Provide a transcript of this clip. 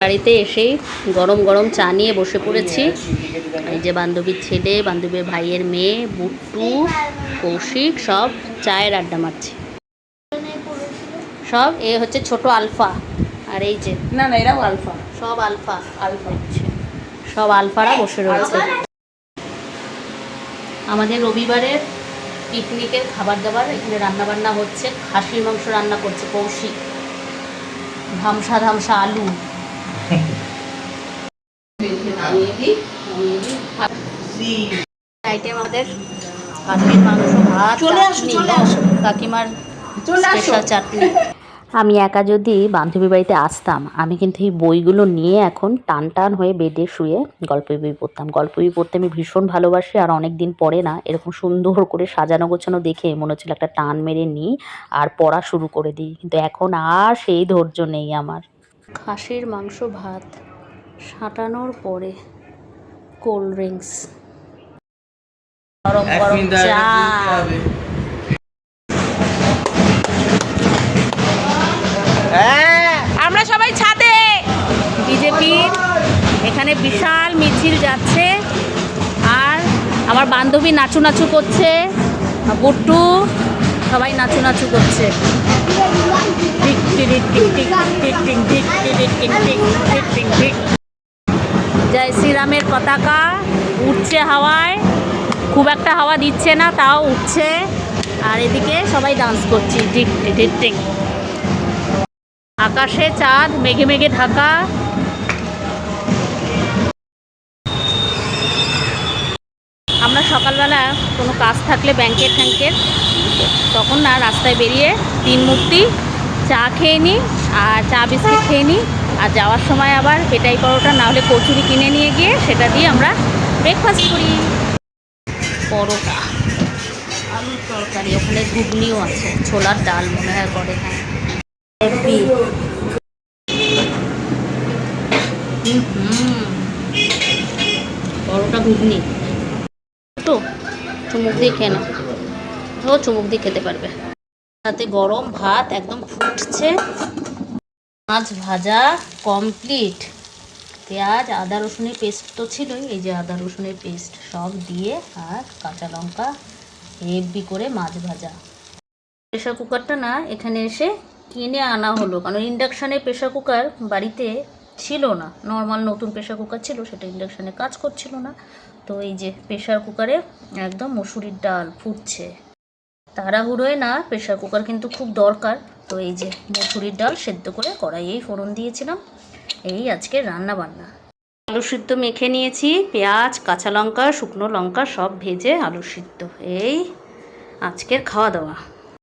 বাড়িতে এসেই গরম গরম চা নিয়ে বসে পড়েছি। এই যে বান্ধবীর ছেলে, বান্ধবীর ভাইয়ের মেয়ে, বুট্টু, কৌশিক সব চায়ের আড্ডা মারছে। সব এ হচ্ছে ছোট আলফা, আর এই যে না না এরাও আলফা, সব আলফা আলফা সব আলফারা বসে রয়েছে। আমাদের রবিবারের পিকনিকের খাবার দাবার এখানে রান্নাবান্না হচ্ছে। খাসির মাংস রান্না করছে কৌশিক, ধামসা ধামসা আলু। আইটেম আমাদের খাসির মাংস, ভাত, কাকিমার স্পেশাল চাটনি। আমি একা যদি বান্ধবীর বাড়িতে আসতাম, আমি কিন্তু এই বইগুলো নিয়ে এখন টান টান হয়ে বেডে শুয়ে গল্পের বই পড়তাম। গল্প বই পড়তে আমি ভীষণ ভালোবাসি, আর অনেক দিন পরে না এরকম সুন্দর করে সাজানো গোছানো দেখে মনে হচ্ছিল একটা টান মেরে নিই আর পড়া শুরু করে দিই, কিন্তু এখন আর সেই ধৈর্য নেই আমার। খাসির মাংস ভাত সাঁটানোর পরে কোল্ড ড্রিঙ্কস, গরম গরম চা। আমরা সবাই ছাদে। বিজেপির এখানে বিশাল মিছিল যাচ্ছে, আর আমার বান্ধবী নাচু নাচু করছে, বুট্টু সবাই নাচু নাচু করছে। জয় শ্রীরামের পতাকা উঠছে হাওয়ায়, খুব একটা হাওয়া দিচ্ছে না, তাও উঠছে। আর এদিকে সবাই ডান্স করছে টিক টিক টিক। আকাশে চাঁদ মেঘে মেঘে ঢাকা। আমরা সকালবেলা কোনো কাজ থাকলে ব্যাংকের তখন না রাস্তায় বেরিয়ে তিন মূর্তি চা খেয়ে নিই আর চা বিস্কিট খেয়ে নিই, আর যাওয়ার সময় আবার পেটাই পরোটা না হলে কচুরি কিনে নিয়ে গিয়ে সেটা দিয়ে আমরা ব্রেকফাস্ট করি। পরোটা, আলুর তরকারি, ওখানে ঘুগনিও আছে, ছোলার ডাল মনে হয় করে। পরোটা ঘুগনি তো চুমুক দিয়ে খেয়ে নাও, ও চুমুক দিয়ে খেতে পারবে। তাতে গরম ভাত একদম ফুটছে, মাছ ভাজা কমপ্লিট, পেঁয়াজ আদা রসুনের পেস্ট তো ছিলই, এই যে আদা রসুনের পেস্ট সব দিয়ে, আর কাঁচা লঙ্কা হেভি করে মাছ ভাজা। প্রেশার কুকারটা না এখানে এসে কিনে আনা হলো, কারণ ইন্ডাকশানের প্রেশার কুকার বাড়িতে ছিল না। নর্মাল নতুন প্রেশার কুকার ছিল, সেটা ইন্ডাকশানে কাজ করছিল না। তো এই যে প্রেশার কুকারে একদম মসুরির ডাল ফুটছে। তাড়াহুড়োয় না, প্রেশার কুকার কিন্তু খুব দরকার। তো এই যে মসুরির ডাল সেদ্ধ করে কড়াইয়েই ফোড়ন দিয়েছিলাম। এই আজকে রান্না বান্না। আলু সিদ্ধ মেখে নিয়েছি, পেঁয়াজ কাঁচা লঙ্কা শুকনো লঙ্কা সব ভেজে আলু সিদ্ধ, এই আজকের খাওয়া দাওয়া।